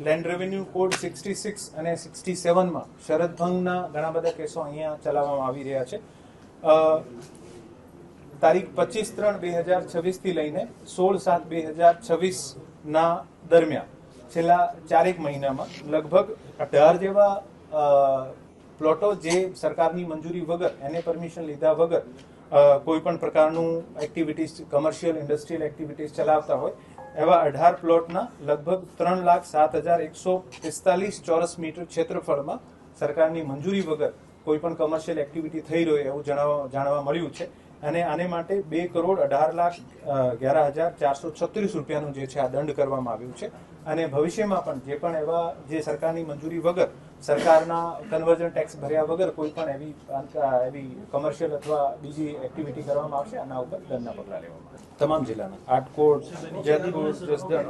Land revenue code 66 અને 67માં શરત ભંગના ઘણા બધા કેસો અહીંયા ચલાવવામાં આવી રહ્યા છે. તારીખ 25/3/2026 થી લઈને 16/7/2026ના દરમિયાન છેલ્લા 4 મહિનામાં લગભગ 18 જેવા પ્લોટો જે સરકારની મંજૂરી વગર, એને પરમિશન લીધા વગર કોઈ પણ પ્રકારનું એક્ટિવિટીઝ, કમર્શિયલ ઇન્ડસ્ટ્રીયલ એક્ટિવિટીઝ ચલાવતા હોય એવા 18 પ્લોટના લગભગ 3,07,145 ચોરસ મીટર ક્ષેત્રફળમાં સરકારની મંજૂરી વગર કોઈ પણ કમર્શિયલ એક્ટિવિટી થઈ રહ્યો એવું જાણવા મળ્યું છે. અને આને માટે 2,18,11,436 રૂપિયાનું જે છે આ દંડ કરવામાં આવ્યું છે. અને ભવિષ્યમાં પણ જે પણ એવા જે સરકારની મંજૂરી વગર, સરકારના કન્વર્ઝન ટેક્સ ભર્યા વગર કોઈ પણ એવી કમર્શિયલ અથવા બીજી એક્ટિવિટી કરવામાં આવશે, આના ઉપર દંડના પગલાં લેવામાં આવશે. તમામ જિલ્લાના આટકોટ, જેતપુર, જસદણ